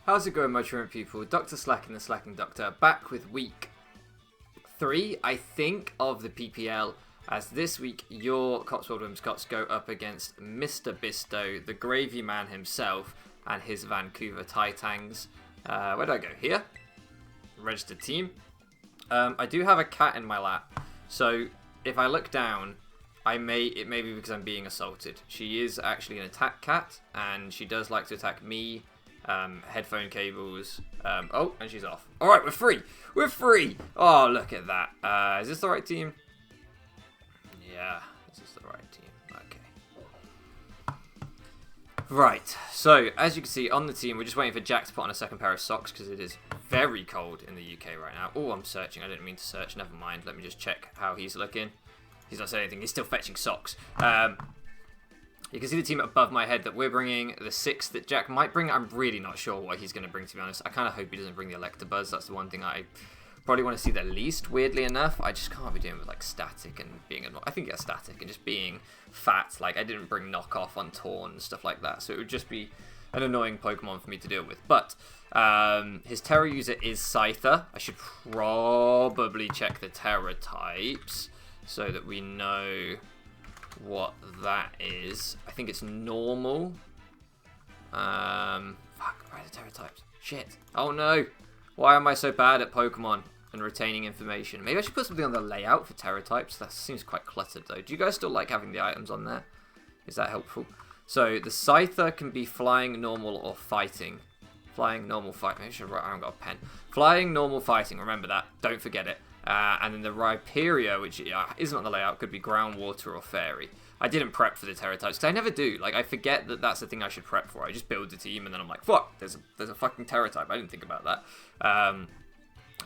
How's it going, my truant people? Dr. Slack and the Slacking Doctor back with week 3, I think, of the PPL. As this week, your Cotswold Whimsicots go up against Mr. Bisto, the gravy man himself, and his Vancouver Titans. Where do I go? Here? Registered team. I do have a cat in my lap, so if I look down, it may be because I'm being assaulted. She is actually an attack cat, and she does like to attack me. Headphone cables. Oh, and she's off. All right, we're free. We're free. Oh, look at that. Is this the right team? Yeah, this is the right team. Okay. Right. So, as you can see on the team, we're just waiting for Jack to put on a second pair of socks because it is very cold in the UK right now. Oh, I'm searching. I didn't mean to search. Never mind. Let me just check how he's looking. He's not saying anything. He's still fetching socks. You can see the team above my head that we're bringing, the 6 that Jack might bring. I'm really not sure what he's going to bring, to be honest. I kind of hope he doesn't bring the Electabuzz. That's the one thing I probably want to see the least, weirdly enough. I just can't be doing with, like, static and being annoying. I think yeah, static and just being fat. Like, I didn't bring knockoff on Torn and stuff like that. So it would just be an annoying Pokemon for me to deal with. But his Terra user is Scyther. I should probably check the Terra types so that we know what that is. I think it's normal. Fuck, where are the Terra types? Shit. Oh no. Why am I so bad at Pokemon and retaining information? Maybe I should put something on the layout for Terra types. That seems quite cluttered though. Do you guys still like having the items on there? Is that helpful? So the Scyther can be flying, normal, or fighting. Flying, normal, fighting. Maybe I should write. I haven't got a pen. Flying, normal, fighting. Remember that. Don't forget it. And then the Rhyperior, which isn't on the layout, could be ground, water, or fairy. I didn't prep for the Terra types, because I never do. Like, I forget that that's the thing I should prep for. I just build the team, and then I'm like, fuck, there's a fucking Terra type. I didn't think about that.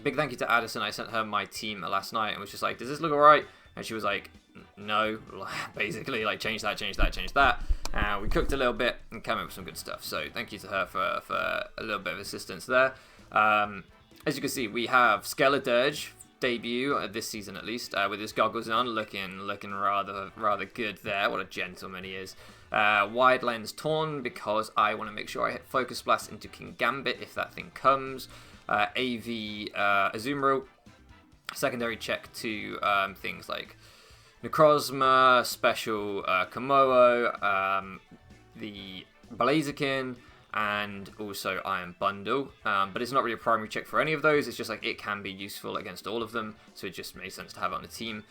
Big thank you to Addison. I sent her my team last night, and was just like, does this look alright? And she was like, no. Basically, like, change that, change that, change that. We cooked a little bit, and came up with some good stuff. So, thank you to her for a little bit of assistance there. As you can see, we have Skeledirge debut this season at least, with his goggles on, looking rather good there. What a gentleman he is. Wide lens Torn because I want to make sure I hit Focus Blast into King Gambit if that thing comes. AV Azumarill. Secondary check to things like Necrozma, Special Komodo, the Blaziken, and also Iron Bundle, but it's not really a primary check for any of those. It's just like it can be useful against all of them, so it just makes sense to have it on the team.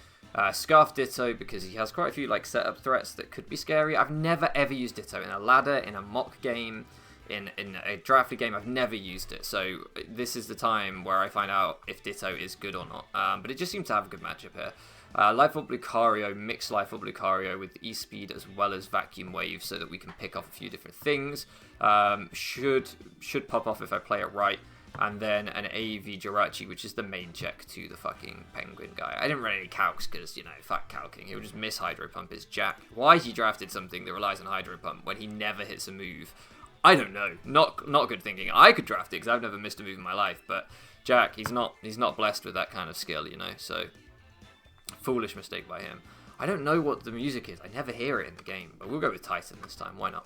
Scarf Ditto because he has quite a few like setup threats that could be scary. I've never ever used Ditto in a ladder, in a mock game, in a drafted game. I've never used it, so this is the time where I find out if Ditto is good or not. But it just seems to have a good matchup here. Life Orb Lucario, mixed Life Orb Lucario with E-Speed as well as Vacuum Wave so that we can pick off a few different things. Should pop off if I play it right. And then an AV Jirachi, which is the main check to the fucking Penguin guy. I didn't run any calcs because, you know, fuck calcing. He'll just miss Hydro Pump his Jack. Why he drafted something that relies on Hydro Pump when he never hits a move, I don't know. Not good thinking. I could draft it because I've never missed a move in my life. But Jack, he's not blessed with that kind of skill, you know, so foolish mistake by him. I don't know what the music is. I never hear it in the game, but we'll go with Titan this time. Why not?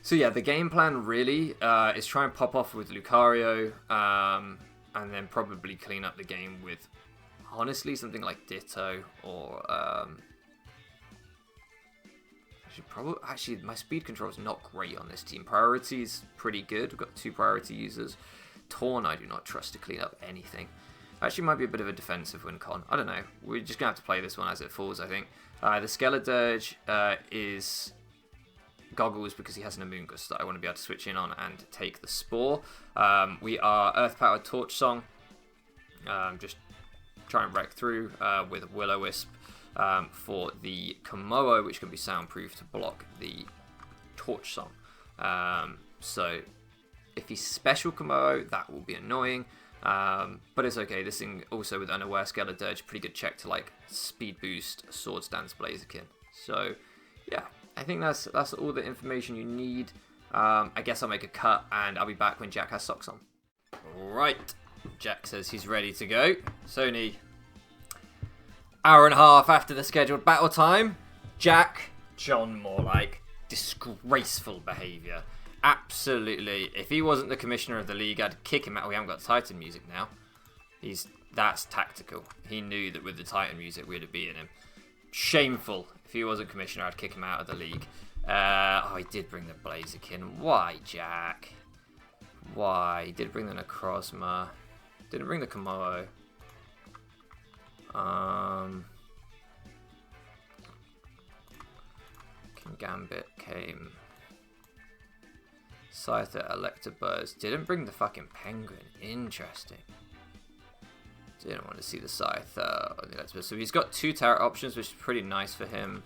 So yeah, the game plan really is try and pop off with Lucario, and then probably clean up the game with, honestly, something like Ditto or actually my speed control is not great on this team. Priority's pretty good. We've got 2 priority users. Torn I do not trust to clean up anything. Actually might be a bit of a defensive win con. I don't know. We're just going to have to play this one as it falls, I think. The Skeledirge is goggles because he has an Amoonguss that I want to be able to switch in on and take the Spore. We are Earth Powered Torch Song. Just try and wreck through with Will-O-Wisp for the Komodo, which can be soundproof to block the Torch Song. So if he's Special Komodo, that will be annoying. But it's okay. This thing also with Unaware Skeledirge, pretty good check to like speed boost Swords Dance Blaziken. So yeah, I think that's all the information you need. I guess I'll make a cut and I'll be back when Jack has socks on. Right, Jack says he's ready to go. Sony, hour and a half after the scheduled battle time. Jack, John more like disgraceful behaviour. absolutely, if he wasn't the commissioner of the league, I'd kick him out. We haven't got Titan music now. That's tactical. He knew that with the Titan music we'd have beaten him. Shameful. If he wasn't commissioner, I'd kick him out of the league. Oh, he did bring the Blaziken. Why, Jack? Why? He did bring the Necrozma. Didn't bring the Komodo. King Gambit came. Scyther, Electabuzz. Didn't bring the fucking Penguin. Interesting. Didn't want to see the Scyther or the Electabuzz. So he's got 2 Terra options, which is pretty nice for him.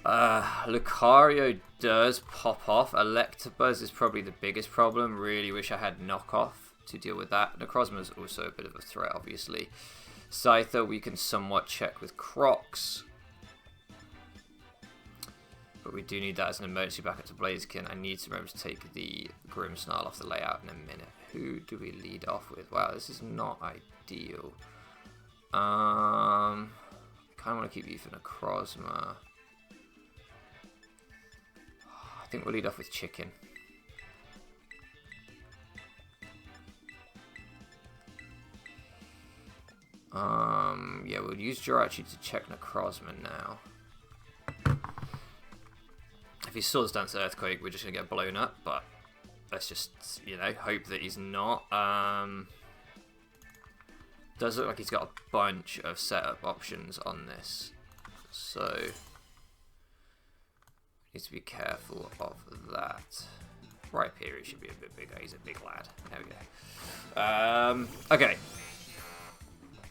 Lucario does pop off. Electabuzz is probably the biggest problem. Really wish I had knockoff to deal with that. Necrozma is also a bit of a threat, obviously. Scyther we can somewhat check with Crocs. But we do need that as an emergency backup to Blaziken. I need to remember to take the Grimmsnarl off the layout in a minute. Who do we lead off with? Wow, this is not ideal. Kind of want to keep you for Necrozma. I think we'll lead off with Chicken. Yeah, we'll use Jirachi to check Necrozma now. If he swords dance Earthquake, we're just going to get blown up, but let's just, you know, hope that he's not. Does look like he's got a bunch of setup options on this, so need to be careful of that. Right here, he should be a bit bigger. He's a big lad. There we go. Okay.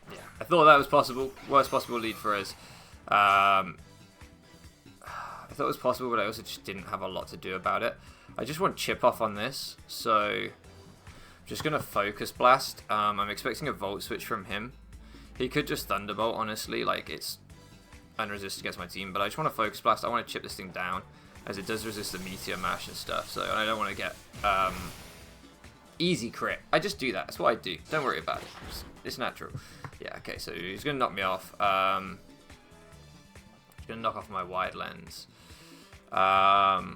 Yeah, I thought that was possible. Worst possible lead for us. I thought it was possible, but I also just didn't have a lot to do about it. I just want chip off on this, so I'm just going to Focus Blast. I'm expecting a Volt Switch from him. He could just Thunderbolt, honestly. Like, it's unresisted against my team, but I just want to Focus Blast. I want to chip this thing down, as it does resist the Meteor Mash and stuff, so I don't want to get easy crit. I just do that. That's what I do. Don't worry about it. It's natural. Yeah, okay, so he's going to knock me off. He's going to knock off my Wide Lens. Okay,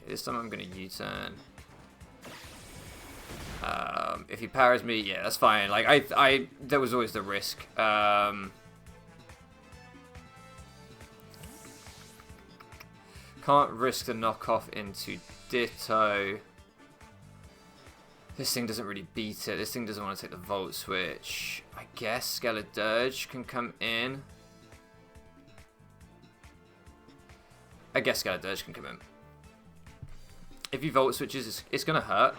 this time I'm going to U-turn. If he powers me, yeah, that's fine. Like, there was always the risk. Can't risk the knockoff into Ditto. This thing doesn't really beat it. This thing doesn't want to take the Volt Switch. I guess Skeledirge can come in. I guess Skeledirge can come in. If he Volt Switches, it's going to hurt.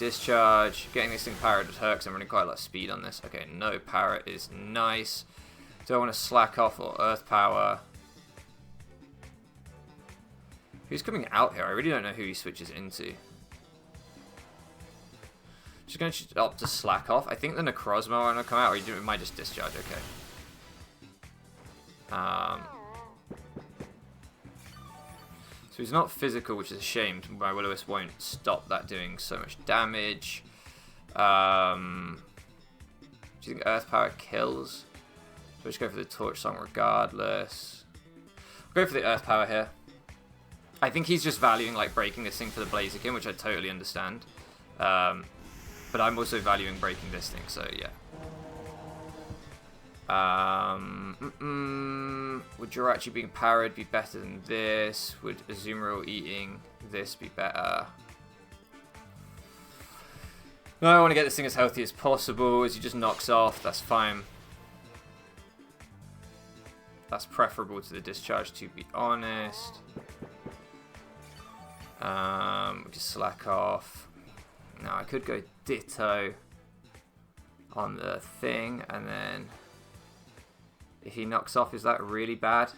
Discharge. Getting this thing Parrot does hurt because I'm running quite a lot of speed on this. Okay, no Parrot is nice. Do I want to Slack Off or Earth Power? Who's coming out here? I really don't know who he switches into. Just going to opt to Slack Off. I think the Necrozma want to come out, or it might just Discharge. Okay. So he's not physical, which is a shame. My Will-O-Wisp won't stop that doing so much damage. Do you think Earth Power kills? So just go for the Torch Song regardless. I'll go for the Earth Power here. I think he's just valuing like breaking this thing for the Blaziken, which I totally understand. But I'm also valuing breaking this thing, so yeah. Would Jirachi being parried be better than this? Would Azumarill eating this be better? No, I want to get this thing as healthy as possible. As he just knocks off, that's fine. That's preferable to the Discharge, to be honest. We just Slack Off. Now I could go Ditto on the thing, and then if he knocks off, is that really bad?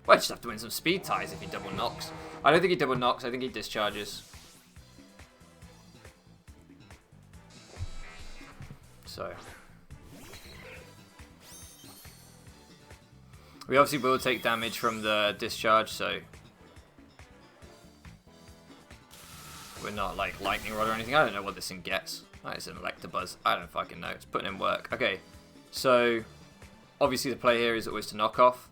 Well, I just have to win some speed ties if he double knocks. I don't think he double knocks, I think he discharges. So we obviously will take damage from the discharge, so we're not like Lightning Rod or anything. I don't know what this thing gets. That is an Electabuzz. I don't fucking know. It's putting in work. Okay, so obviously the play here is always to knock off.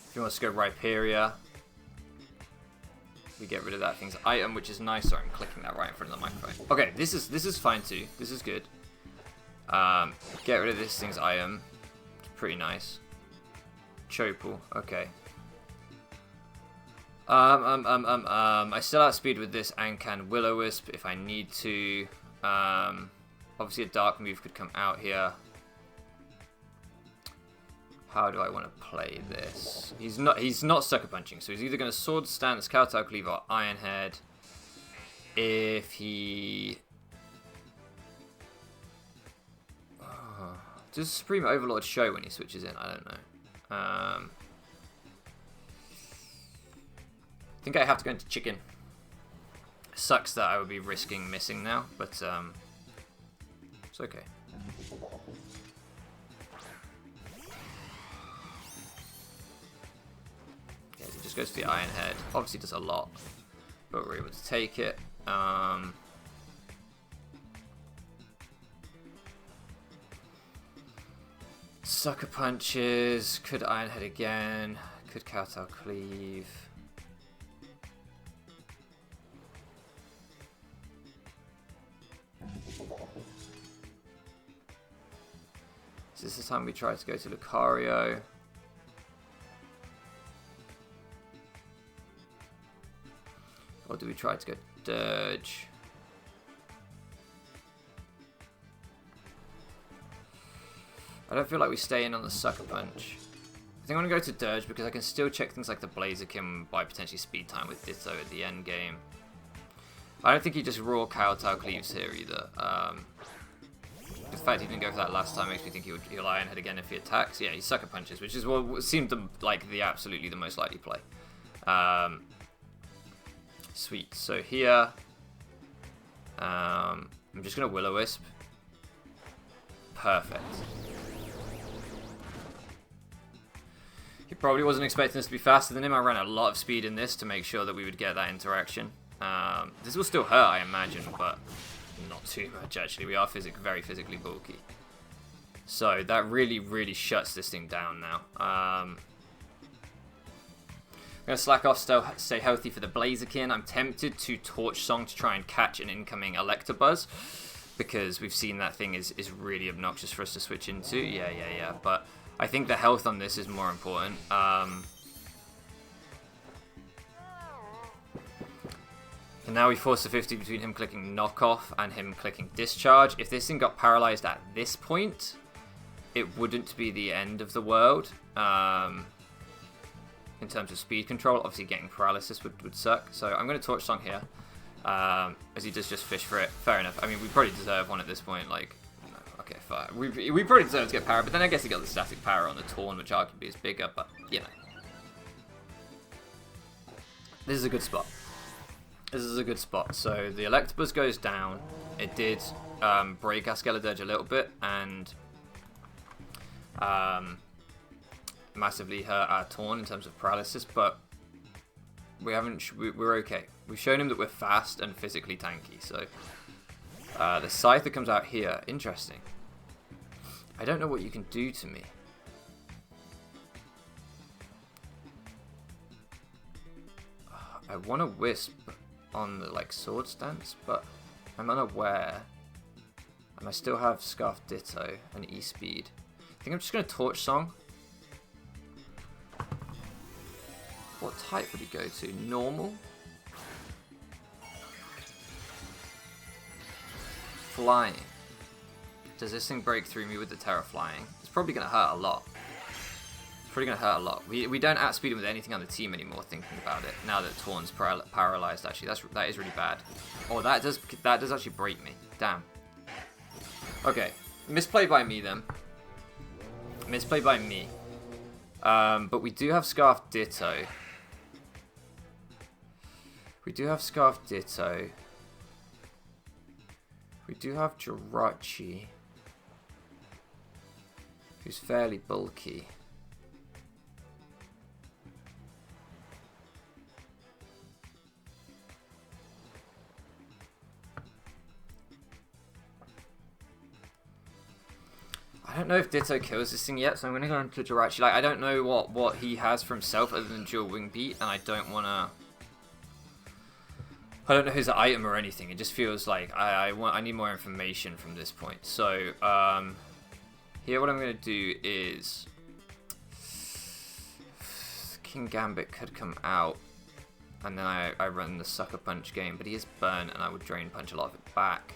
If you want us to go Rhyperior, we get rid of that thing's item, which is nice. Sorry, I'm clicking that right in front of the microphone. Okay, this is fine too. This is good. Get rid of this thing's item. It's pretty nice. Chopal. Okay. I still outspeed with this and can Will-O-Wisp if I need to. Obviously a dark move could come out here. How do I want to play this? He's not Sucker Punching, so he's either going to Sword Stance, Kowtow Cleave, or Iron Head. If he... does Supreme Overlord show when he switches in? I don't know. I think I have to go into Chicken. Sucks that I would be risking missing now, but it's okay. Yeah, he just goes to the Iron Head. Obviously does a lot, but we're able to take it. Sucker Punches, could Iron Head again, could Kowtow Cleave. Is this the time we try to go to Lucario? Or do we try to go Dirge? I don't feel like we stay in on the Sucker Punch. I think I'm going to go to Dirge because I can still check things like the Blaziken by potentially speed time with Ditto at the end game. I don't think he just raw Kowtow Cleaves here either. The fact he didn't go for that last time makes me think he'll Iron Head again if he attacks. Yeah, he Sucker Punches, which is what seemed like absolutely the most likely play. Sweet. So here, I'm just going to Will-O-Wisp. Perfect. He probably wasn't expecting us to be faster than him. I ran a lot of speed in this to make sure that we would get that interaction. This will still hurt, I imagine, but not too much, actually. We are very physically bulky. So that really, really shuts this thing down now. I'm going to slack off, stay healthy for the Blaziken. I'm tempted to Torch Song to try and catch an incoming Electabuzz, because we've seen that thing is really obnoxious for us to switch into. Yeah. But I think the health on this is more important. And now we force the 50 between him clicking Knockoff and him clicking Discharge. If this thing got paralyzed at this point, it wouldn't be the end of the world. In terms of speed control, obviously getting paralysis would suck. So I'm going to Torch Song here. As he does just fish for it. Fair enough. I mean, we probably deserve one at this point. Like, no, okay, fine. We probably deserve to get power, but then I guess he got the static power on the Torn, which arguably is bigger, but, you know. This is a good spot. This is a good spot. So the Electabuzz goes down. It did break our Skeledirge a little bit, and massively hurt our Torn in terms of paralysis, but we're okay. We've shown him that we're fast and physically tanky, so the Scyther comes out here. Interesting. I don't know what you can do to me. I want to Wisp on the Sword Stance, but I'm unaware. And I still have Scarf Ditto and E-Speed. I think I'm just going to Torch Song. What type would he go to? Normal? Flying. Does this thing break through me with the Terra Flying? It's probably going to hurt a lot. It's probably going to hurt a lot. We don't outspeed him with anything on the team anymore, thinking about it. Now that Torn's paralyzed, actually. That is really bad. Oh, that does actually break me. Damn. Okay. Misplay by me, then. Misplay by me. But we do have Scarf Ditto. We do have Scarf Ditto. We do have Jirachi, who's fairly bulky. know if Ditto kills this thing yet, so I'm going to go into Jirachi. Like, I don't know what he has for himself other than dual wing beat, and I don't want to... I don't know his item or anything. It just feels like I need more information from this point. So, here what I'm going to do is... King Gambit could come out, and then I run the Sucker Punch game, but he is burnt, and I would Drain Punch a lot of it back.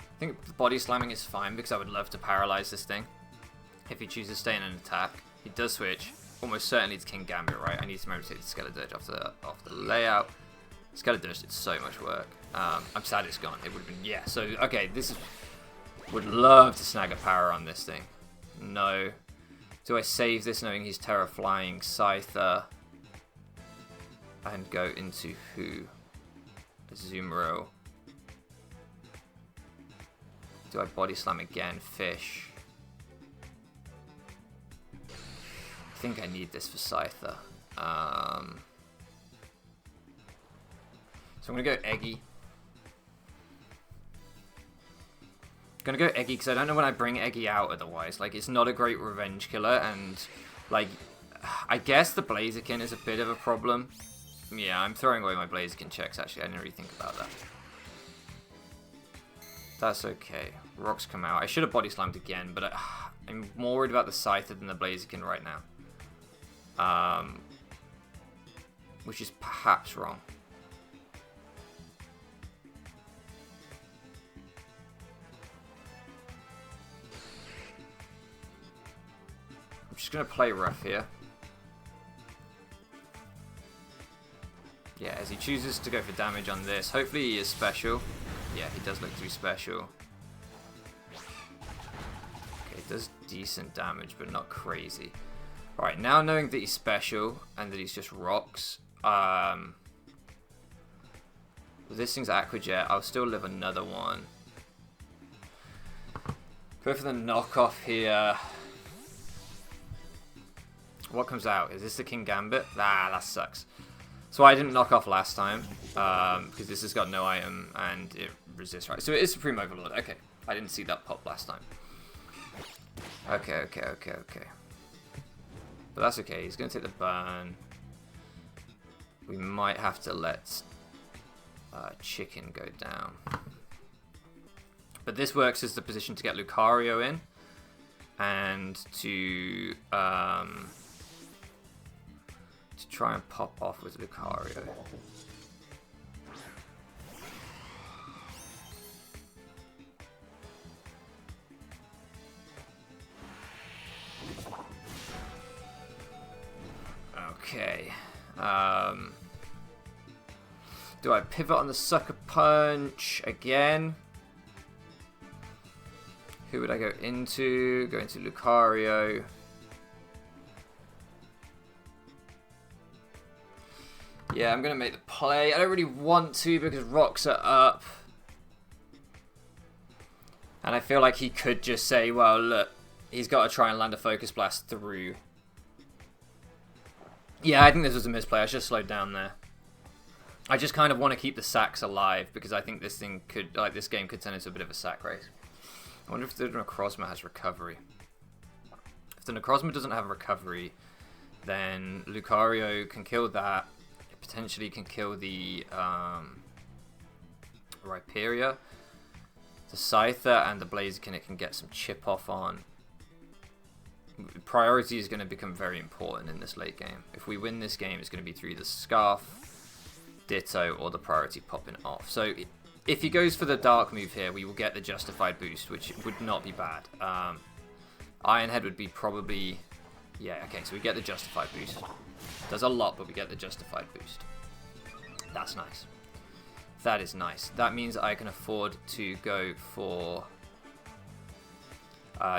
I think body slamming is fine because I would love to paralyze this thing. If he chooses to stay in an attack, he does switch. Almost certainly to King Gambit, right? I need to remember to take the Skeledirge off the layout. Skeledirge did so much work. I'm sad it's gone. It would have been, yeah. So okay, this is. Would love to snag a power on this thing. No. Do I save this knowing he's Terra Flying Scyther and go into who? Azumarill. Do I body slam again? Fish. I think I need this for Scyther. So I'm going to go Eggy. I'm going to go Eggy because I don't know when I bring Eggy out otherwise. Like, it's not a great revenge killer, and, like, I guess the Blaziken is a bit of a problem. Yeah, I'm throwing away my Blaziken checks, actually. I didn't really think about that. That's okay. Rocks come out. I should have body slammed again, but I'm more worried about the Scyther than the Blaziken right now. Which is perhaps wrong. I'm just going to play rough here. Yeah, as he chooses to go for damage on this. Hopefully he is special. Yeah, he does look to be special. Okay, he does decent damage, but not crazy. Alright, now knowing that he's special and that he's just rocks, this thing's Aqua Jet. I'll still live another one. Go for the knockoff here. What comes out? Is this the King Gambit? Ah, that sucks. So I didn't knock off last time, because this has got no item and it resists, right? So it is Supreme Overlord. Okay, I didn't see that pop last time. Okay. But that's okay, he's going to take the burn. We might have to let Chicken go down. But this works as the position to get Lucario in, and to try and pop off with Lucario. Okay. Do I pivot on the Sucker Punch again? Who would I go into? Go into Lucario. Yeah, I'm going to make the play. I don't really want to because rocks are up. And I feel like he could just say, well, look, he's got to try and land a Focus Blast through. Yeah, I think this was a misplay. I should have slowed down there. I just kind of want to keep the sacks alive because I think this thing could, like, this game could turn into a bit of a sack race. I wonder if the Necrozma has recovery. If the Necrozma doesn't have recovery, then Lucario can kill that. It potentially can kill the Rhyperior. The Scyther and the Blaziken it can get some chip off on. Priority is going to become very important in this late game. If we win this game, it's going to be through the Scarf, Ditto, or the priority popping off. So if he goes for the Dark move here, we will get the Justified boost, which would not be bad. Ironhead would be probably... Yeah, okay, so we get the Justified boost. Does a lot, but we get the Justified boost. That's nice. That is nice. That means I can afford to go for...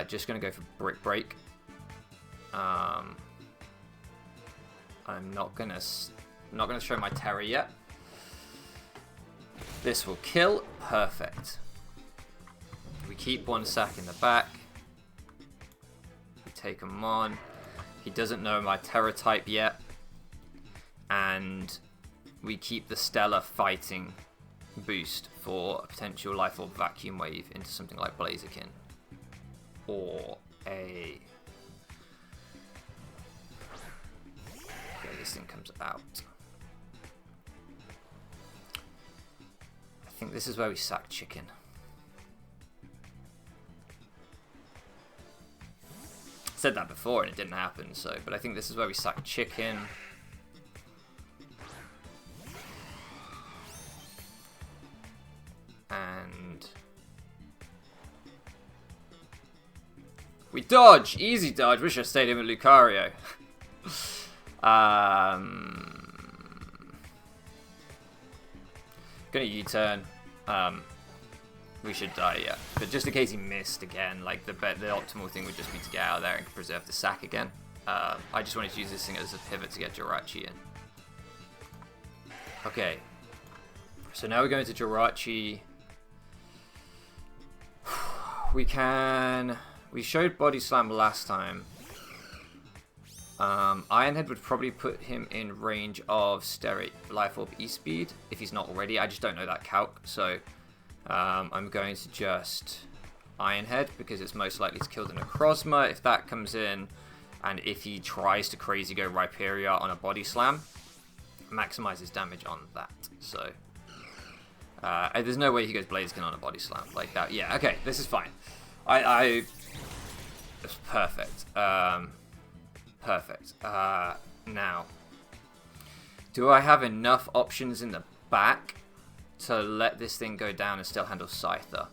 just going to go for Brick Break. I'm not gonna show my Terror yet. This will kill. Perfect. We keep one sack in the back. We take him on. He doesn't know my Terror type yet. And we keep the Stellar fighting boost for a potential Life Orb Vacuum Wave into something like Blaziken. Or a... Okay, this thing comes out. I think this is where we sack Chicken. Said that before and it didn't happen, so... But I think this is where we sack Chicken. And... we dodge! Easy dodge! Wish I stayed in with Lucario. Gonna U-turn. We should die, yeah. But just in case he missed again, like the optimal thing would just be to get out of there and preserve the sack again. I just wanted to use this thing as a pivot to get Jirachi in. Okay. So now we're going to Jirachi. We showed Body Slam last time. Iron Head would probably put him in range of Life Orb E-Speed, if he's not already. I just don't know that calc, so I'm going to just Iron Head, because it's most likely to kill the Necrozma if that comes in, and if he tries to crazy go Rhyperior on a Body Slam, maximize his damage on that. So there's no way he goes Blaziken on a Body Slam like that. Yeah, okay, this is fine. It's perfect. Perfect. Now, do I have enough options in the back to let this thing go down and still handle Scyther?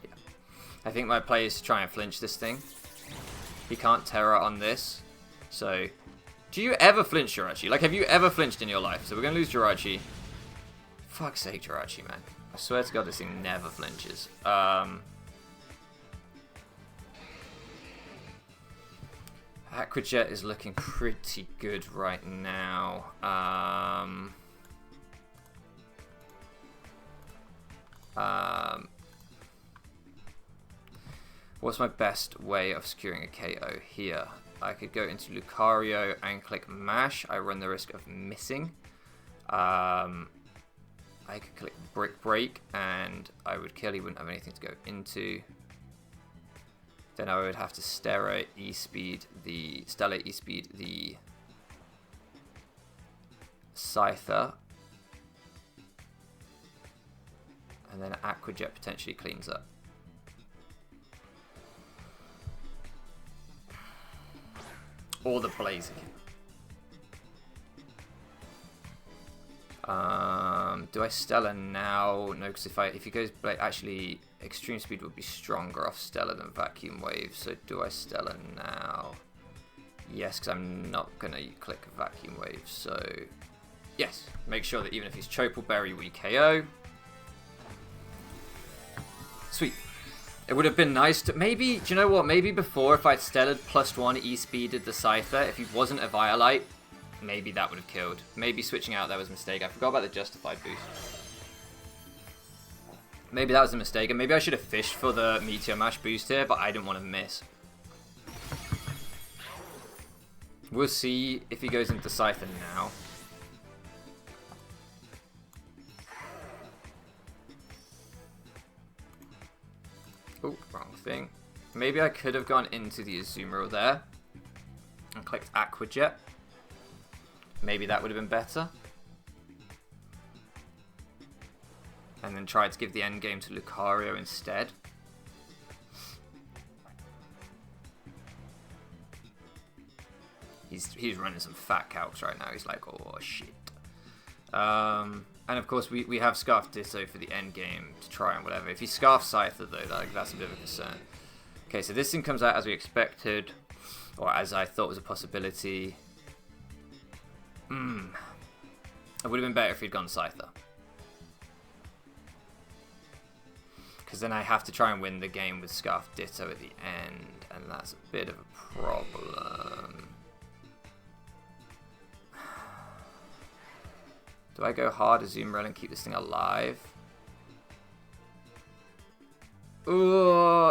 Yeah. I think my play is to try and flinch this thing. He can't Terra on this. So, do you ever flinch Jirachi? Like, have you ever flinched in your life? So we're going to lose Jirachi. Fuck's sake, Jirachi, man. I swear to God, this thing never flinches. Aquajet is looking pretty good right now. What's my best way of securing a KO here? I could go into Lucario and click Mash. I run the risk of missing. I could click Brick Break and I would kill. He wouldn't have anything to go into. Then I would have to Stellar E-Speed the Scyther. And then Aquajet potentially cleans up. Or the Blaziken. Do I Stellar now? No, because if he goes actually Extreme Speed would be stronger off Stellar than Vacuum Wave. So do I Stellar now? Yes, because I'm not gonna click Vacuum Wave. So yes, make sure that even if he's Chopal Berry, we KO. Sweet. It would have been nice to maybe. Do you know what? Maybe before, if I'd Stellared +1 E-Speeded the Scyther, if he wasn't a Violite, maybe that would have killed. Maybe switching out there was a mistake. I forgot about the Justified boost. Maybe that was a mistake, and maybe I should have fished for the Meteor Mash boost here, but I didn't want to miss. We'll see if he goes into Scyther now. Oh, wrong thing. Maybe I could have gone into the Azumarill there and clicked Aquajet. Maybe that would have been better. And then tried to give the end game to Lucario instead. He's running some fat calcs right now. He's like, oh shit. And of course we have Scarf Ditto for the end game to try and whatever. If he Scarf Scyther though, that's a bit of a concern. Okay, so this thing comes out as we expected, or as I thought was a possibility. It would have been better if he'd gone Scyther. Because then I have to try and win the game with Scarf Ditto at the end, and that's a bit of a problem. Do I go hard Azumarill and keep this thing alive? Ooh,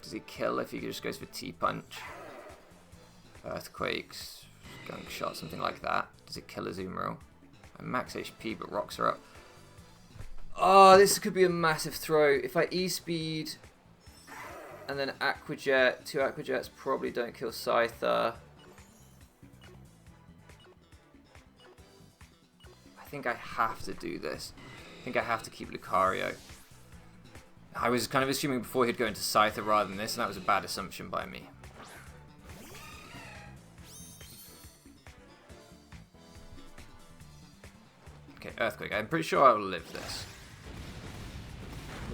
Does he kill if he just goes for T-punch? Earthquakes, gunk shot, something like that. Does it kill Azumarill? Max HP, but rocks are up. Oh, this could be a massive throw. If I E-speed and then Aqua Jet, 2 Aqua Jets probably don't kill Scyther. I think I have to do this. I think I have to keep Lucario. I was kind of assuming before he'd go into Scyther rather than this, and that was a bad assumption by me. Okay, Earthquake. I'm pretty sure I will live this.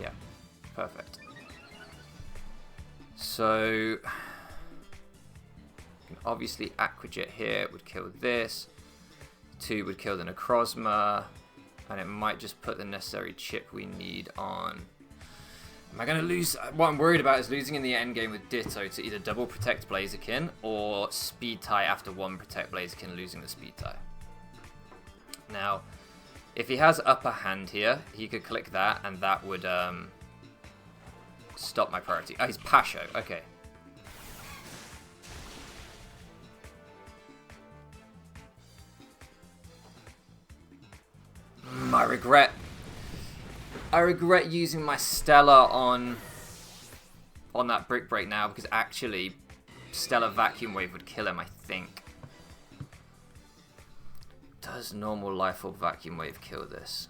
Yeah, perfect. So, obviously Aqua Jet here would kill this. 2 would kill the Necrozma. And it might just put the necessary chip we need on. Am I going to lose? What I'm worried about is losing in the end game with Ditto to either double protect Blaziken or speed tie after 1 protect Blaziken, losing the speed tie. Now, if he has upper hand here, he could click that and that would stop my priority. Oh, he's Pasho. Okay. I regret using my Stella on that Brick Break now, because actually Stellar Vacuum Wave would kill him, I think. Does normal Life Orb Vacuum Wave kill this?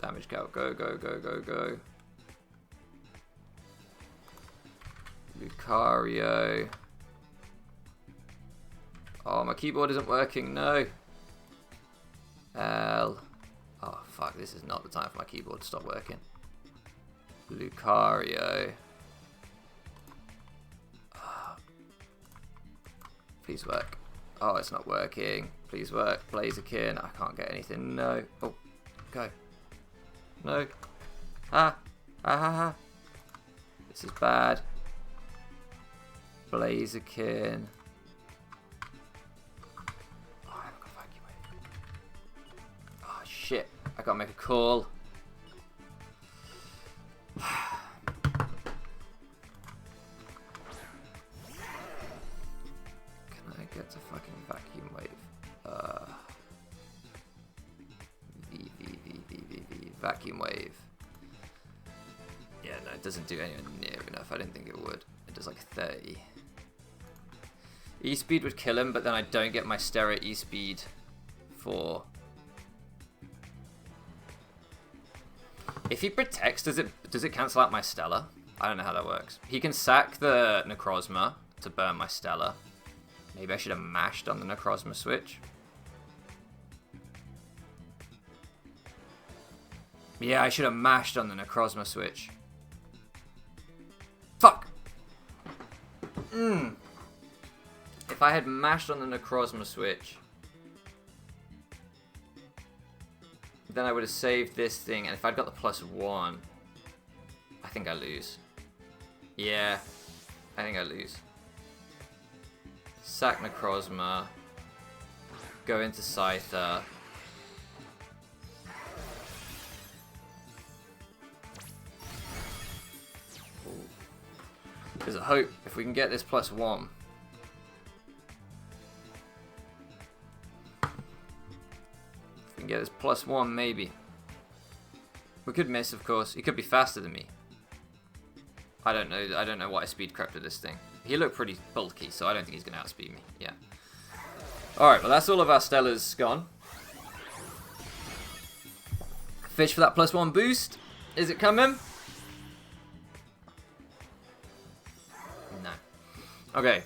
Damage count, go, go, go, go, go. Lucario. Oh, my keyboard isn't working, no. L. Oh, fuck, this is not the time for my keyboard to stop working. Lucario. Oh. Please work. Oh, it's not working. Please work. Blaziken. I can't get anything. No. Oh, go. No. Ah. Ah, ha, ha. This is bad. Blaziken. Shit, I gotta make a call. Can I get to fucking Vacuum Wave? Vacuum Wave. Yeah, no, it doesn't do anywhere near enough. I didn't think it would. It does like 30. E-Speed would kill him, but then I don't get my Stera E-Speed for... If he protects, does it cancel out my Stella? I don't know how that works. He can sack the Necrozma to burn my Stella. Maybe I should have mashed on the Necrozma switch. Yeah, I should have mashed on the Necrozma switch. Fuck! If I had mashed on the Necrozma switch, then I would have saved this thing, and if I'd got the +1, I think I lose. Yeah, I think I lose. Sack Necrozma, go into Scyther. There's a hope if we can get this +1. If we can get this +1, maybe. We could miss, of course. He could be faster than me. I don't know. I don't know what I speed crept with this thing. He looked pretty bulky, so I don't think he's going to outspeed me. Yeah. Alright, well that's all of our Stellas gone. Fish for that +1 boost. Is it coming? No. Okay.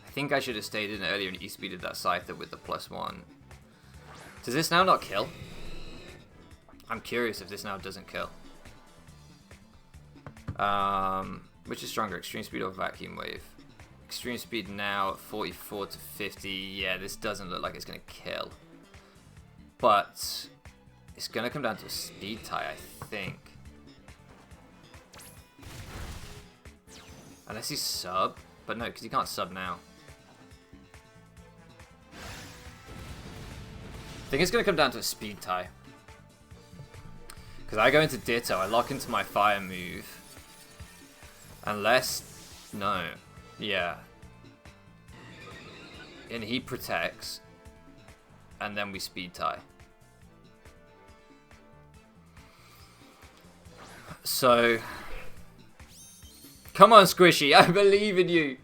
I think I should have stayed in earlier and E-speeded that Scyther with the +1. Does this now not kill? I'm curious if this now doesn't kill. Which is stronger, Extreme Speed or Vacuum Wave? Extreme Speed now at 44 to 50. Yeah, this doesn't look like it's going to kill. But it's going to come down to a speed tie, I think. Unless he's sub. But no, because he can't sub now. think it's going to come down to a speed tie. Because I go into Ditto, I lock into my fire move. Unless... No. Yeah. And he protects. And then we speed tie. So... Come on, Squishy, I believe in you.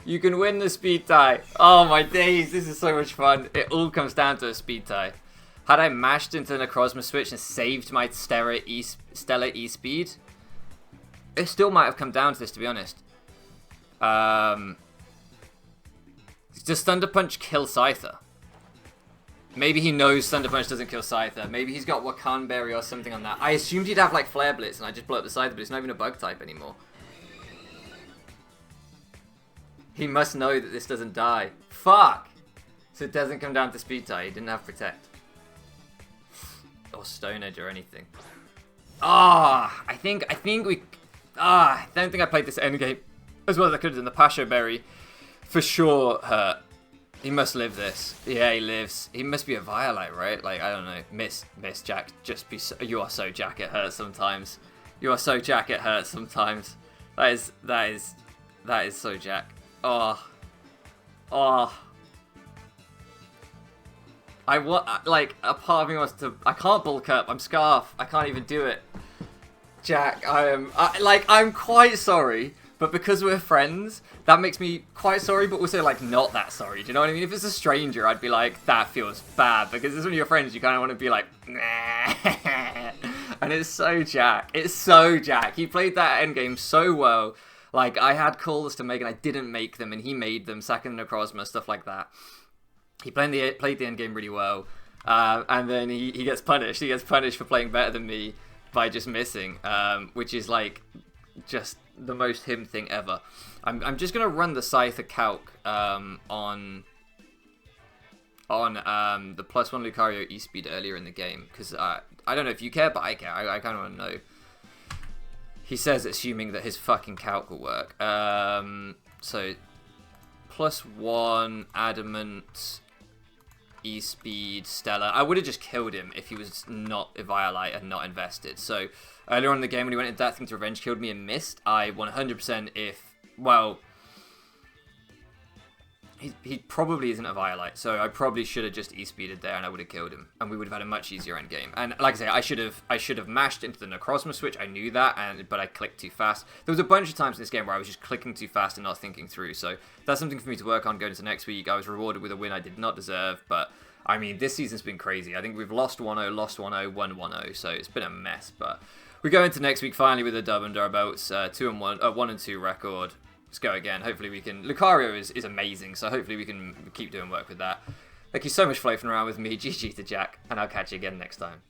You can win the speed tie. Oh my days, this is so much fun. It all comes down to a speed tie. Had I mashed into the Necrozma switch and saved my Stellar E-Speed, it still might have come down to this, to be honest. Does Thunder Punch kill Scyther? Maybe he knows Thunder Punch doesn't kill Scyther. Maybe he's got Wakan Berry or something on that. I assumed he'd have like Flare Blitz and I just blow up the Scyther, but it's not even a bug type anymore. He must know that this doesn't die. Fuck! So it doesn't come down to speed tie. He didn't have Protect. Or Stone Edge or anything. Ah, I think we... I don't think I played this endgame as well as I could have done. The Pasho Berry for sure hurt. He must live this. Yeah, he lives. He must be a Violite, right? Like, I don't know. Miss Jack. Just be so... You are so Jack, it hurts sometimes. You are so Jack, it hurts sometimes. That is so Jack. Oh. I want, like, a part of me wants to, I can't bulk up, I'm Scarf, I can't even do it. Jack, I'm quite sorry, but because we're friends, that makes me quite sorry, but also, like, not that sorry, do you know what I mean? If it's a stranger, I'd be like, that feels bad, because it's one of your friends, you kind of want to be like, nah. And it's so Jack, he played that endgame so well. Like, I had calls to make and I didn't make them, and he made them, sacking the Necrozma, stuff like that. He played the end game really well, and then he gets punished. He gets punished for playing better than me by just missing, which is like just the most him thing ever. I'm just gonna run the Scyther calc on the +1 Lucario E-Speed earlier in the game, because I don't know if you care, but I care. I kind of want to know. He says assuming that his fucking calc will work. So +1 Adamant, E-Speed, Stellar. I would have just killed him if he was not a Violite and not invested. So earlier on in the game when he went into that thing to revenge killed me and missed, I 100% he probably isn't a Violite, so I probably should have just E-Speeded there and I would have killed him, and we would have had a much easier end game. And like I say, I should have mashed into the Necrozma switch. I knew that, but I clicked too fast. There was a bunch of times in this game where I was just clicking too fast and not thinking through. So that's something for me to work on going into next week. I was rewarded with a win I did not deserve, but I mean, this season's been crazy. I think we've lost 1-0, lost 1-0, won 1-0, so it's been a mess. But we go into next week finally with a dub under our belts, 1-2 record. Let's go again. Hopefully we can... Lucario is amazing, so hopefully we can keep doing work with that. Thank you so much for floating around with me. GG to Jack, and I'll catch you again next time.